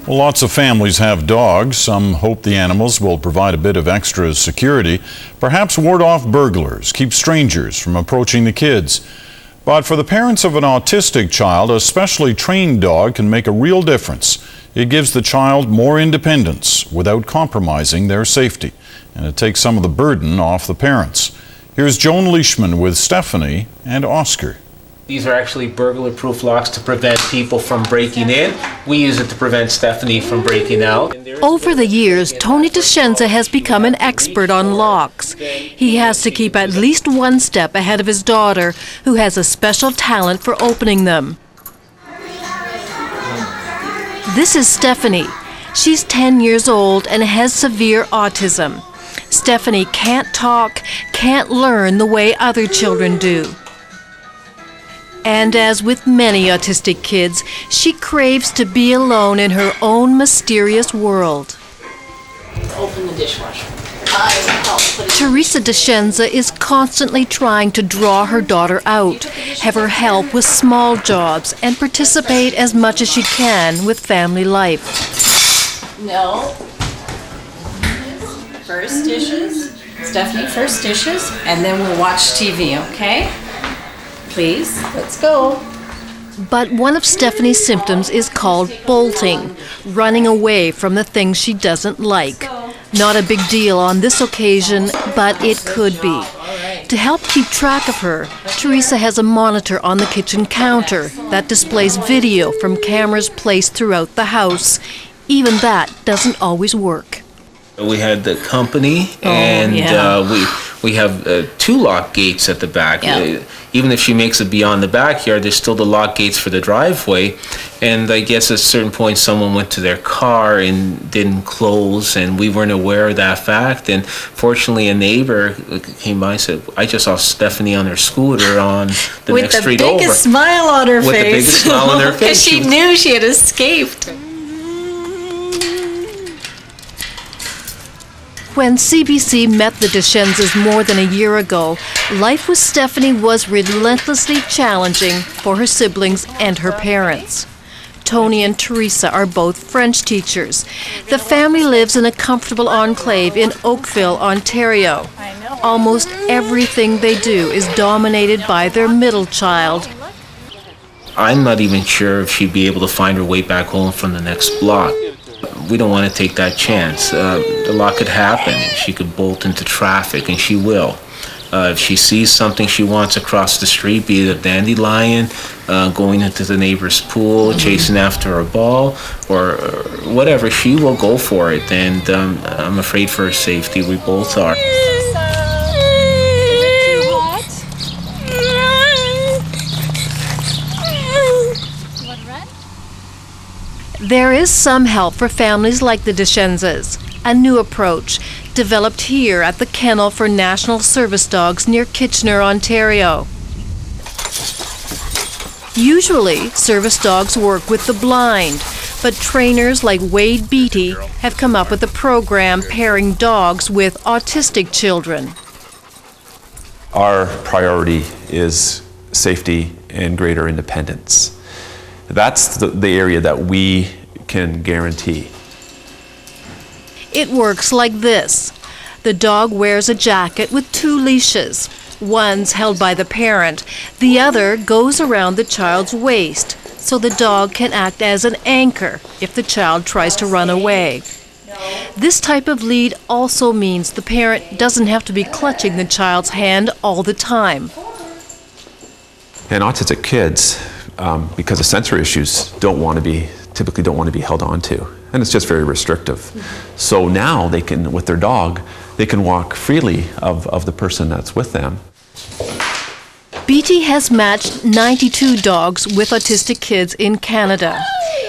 Well, lots of families have dogs. Some hope the animals will provide a bit of extra security, perhaps ward off burglars, keep strangers from approaching the kids. But for the parents of an autistic child, a specially trained dog can make a real difference. It gives the child more independence without compromising their safety, and it takes some of the burden off the parents. Here's Joan Leishman with Stephanie and Oscar. These are actually burglar-proof locks to prevent people from breaking in. We use it to prevent Stephanie from breaking out. Over the years, Tony Discenza has become an expert on locks. He has to keep at least one step ahead of his daughter, who has a special talent for opening them. This is Stephanie. She's 10 years old and has severe autism. Stephanie can't talk, can't learn the way other children do. And as with many autistic kids, she craves to be alone in her own mysterious world. Open the dishwasher. Teresa Discenza is constantly trying to draw her daughter out, have her help with small jobs, and participate as much as she can with family life. No. First dishes. Stephanie, first dishes, and then we'll watch TV, okay? Please, let's go. But one of Stephanie's symptoms is called bolting, running away from the things she doesn't like. Not a big deal on this occasion, but it could be. To help keep track of her, Teresa has a monitor on the kitchen counter that displays video from cameras placed throughout the house. Even that doesn't always work. We had the company, and we have 2 lock gates at the back. Yeah. Even if she makes it beyond the backyard, there's still the lock gates for the driveway. And I guess at a certain point, someone went to their car and didn't close, and we weren't aware of that fact. And fortunately, a neighbor came by and said, "I just saw Stephanie on her scooter on the next street over." With the biggest smile on her face. With the biggest smile on her face. Because she knew she had escaped. When CBC met the Discenzas more than a year ago, life with Stephanie was relentlessly challenging for her siblings and her parents. Tony and Teresa are both French teachers. The family lives in a comfortable enclave in Oakville, Ontario. Almost everything they do is dominated by their middle child. I'm not even sure if she'd be able to find her way back home from the next block. We don't want to take that chance. A lot could happen. She could bolt into traffic, and she will. If she sees something she wants across the street, be it a dandelion, going into the neighbor's pool, chasing after a ball, or whatever, she will go for it. And I'm afraid for her safety. We both are. There is some help for families like the Discenzas. A new approach developed here at the Kennel for National Service Dogs near Kitchener, Ontario. Usually, service dogs work with the blind, but trainers like Wade Beatty have come up with a program pairing dogs with autistic children. Our priority is safety and greater independence. That's the area that we can guarantee. It works like this. The dog wears a jacket with 2 leashes. One's held by the parent. The other goes around the child's waist, so the dog can act as an anchor if the child tries to run away. This type of lead also means the parent doesn't have to be clutching the child's hand all the time. And autistic kids, because of sensory issues, typically don't want to be held on to, and it's just very restrictive. So now they can, with their dog, they can walk freely of the person that's with them. Beatty has matched 92 dogs with autistic kids in Canada.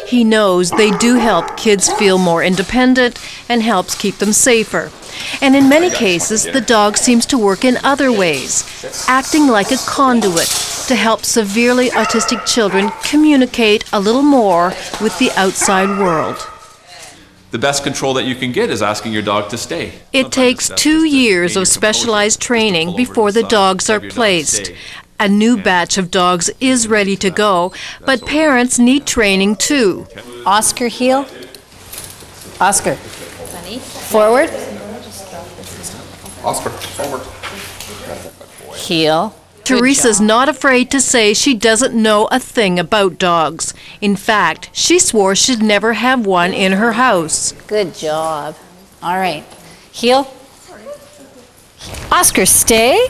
He knows they do help kids feel more independent and helps keep them safer. And in many cases, the dog seems to work in other ways, acting like a conduit to help severely autistic children communicate a little more with the outside world. The best control that you can get is asking your dog to stay. It takes 2 years of specialized training before the dogs are placed. A new batch of dogs is ready to go, but parents need training too. Oscar heel, Oscar. Forward. Oscar, forward. Heel. Teresa's not afraid to say she doesn't know a thing about dogs. In fact, she swore she'd never have one in her house. Good job. All right. Heel. Oscar, stay.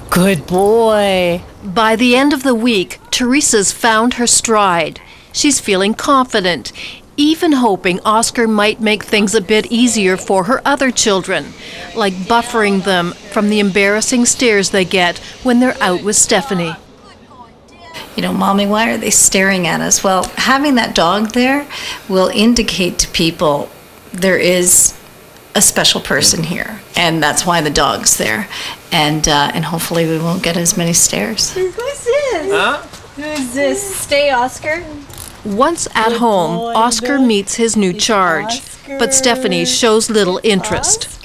Good boy. By the end of the week, Teresa's found her stride. She's feeling confident, even hoping Oscar might make things a bit easier for her other children, like buffering them from the embarrassing stares they get when they're out with Stephanie. You know, Mommy, why are they staring at us? Well, having that dog there will indicate to people there is a special person here, and that's why the dog's there. And hopefully we won't get as many stares. Who's this? Huh? Who's this? Stay, Oscar. Once at home, Oscar meets his new charge, but Stephanie shows little interest.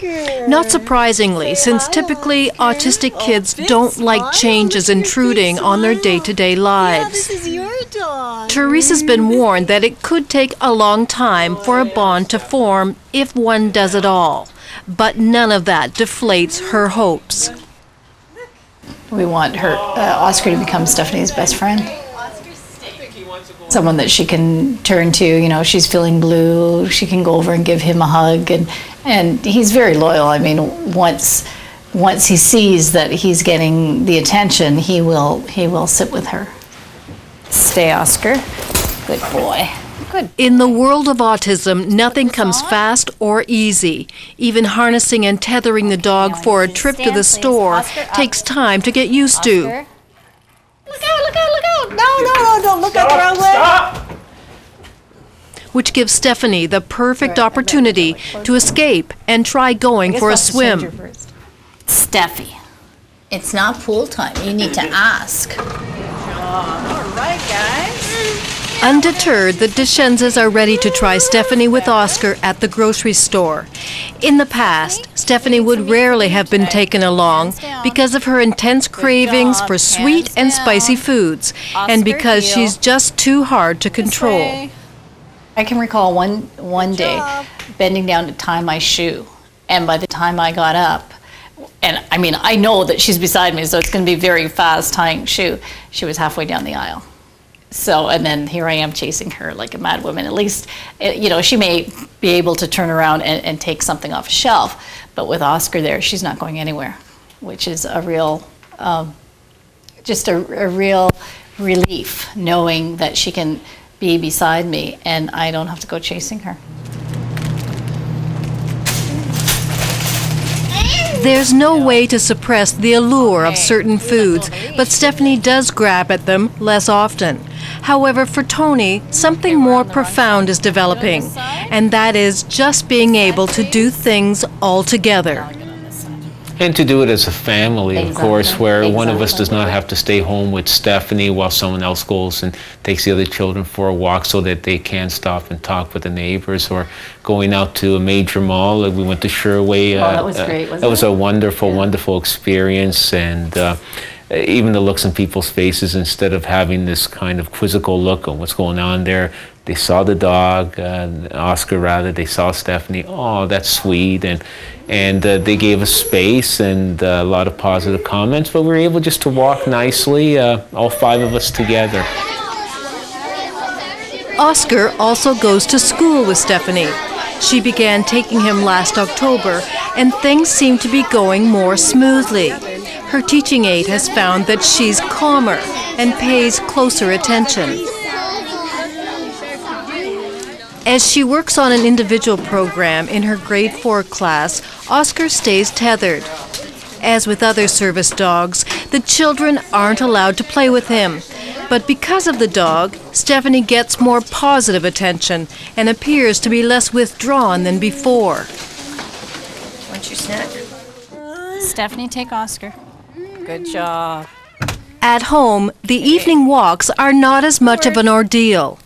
Not surprisingly, since typically autistic kids don't like changes intruding on their day-to-day lives. This is your dog. Teresa's been warned that it could take a long time for a bond to form if one does at all, but none of that deflates her hopes. We want her, Oscar, to become Stephanie's best friend. Someone that she can turn to, you know, she's feeling blue, she can go over and give him a hug, and he's very loyal. I mean, once he sees that he's getting the attention, he will sit with her. Stay, Oscar. Good boy. Good. In the world of autism, nothing comes fast or easy. Even harnessing and tethering the dog for a trip to the store takes time to get used to. Look out, look out, look out. No, don't look out the wrong way. Stop! Which gives Stephanie the perfect opportunity to escape and try going for a swim. Steffi, it's not pool time. You need to ask. All right, guys. Undeterred, the Discenzas are ready to try Stephanie with Oscar at the grocery store. In the past, Stephanie would rarely have been taken along because of her intense cravings for sweet and spicy foods, and because she's just too hard to control. I can recall one day bending down to tie my shoe, and by the time I got up, and I mean, I know that she's beside me, so it's going to be very fast tying shoe, she was halfway down the aisle. So, and then here I am chasing her like a mad woman. At least, you know, she may be able to turn around and take something off a shelf, but with Oscar there, she's not going anywhere, which is a real, just a real relief knowing that she can be beside me and I don't have to go chasing her. There's no way to suppress the allure of certain foods, but Stephanie does grab at them less often. However, for Tony, something more profound is developing, and that is just being able to do things all together. And to do it as a family, of course, where one of us does not have to stay home with Stephanie while someone else goes and takes the other children for a walk so that they can stop and talk with the neighbors, or going out to a major mall. We went to Sherway. That was great, wasn't it? That was a wonderful, wonderful experience. And even the looks on people's faces, instead of having this kind of quizzical look on what's going on there, they saw the dog, Oscar rather, they saw Stephanie. Oh, that's sweet. And they gave us space and a lot of positive comments, but we were able just to walk nicely, all five of us together. Oscar also goes to school with Stephanie. She began taking him last October, and things seem to be going more smoothly. Her teaching aide has found that she's calmer and pays closer attention. As she works on an individual program in her grade 4 class, Oscar stays tethered. As with other service dogs, the children aren't allowed to play with him. But because of the dog, Stephanie gets more positive attention and appears to be less withdrawn than before. Want your snack? Stephanie, take Oscar. Good job. At home, the evening walks are not as much of an ordeal.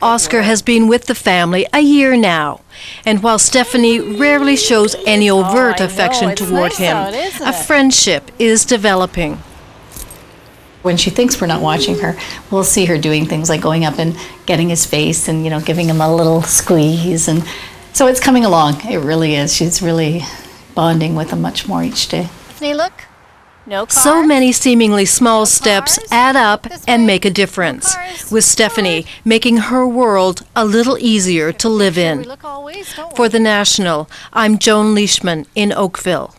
Oscar has been with the family a year now, and while Stephanie rarely shows any overt affection toward him, a friendship is developing. When she thinks we're not watching her, we'll see her doing things like going up and getting his face and, giving him a little squeeze. And so it's coming along. It really is. She's really bonding with him much more each day. Stephanie, look. No cars. So many seemingly small steps add up and make a difference, with Stephanie making her world a little easier to live in. We look always, don't we? For The National, I'm Joan Leishman in Oakville.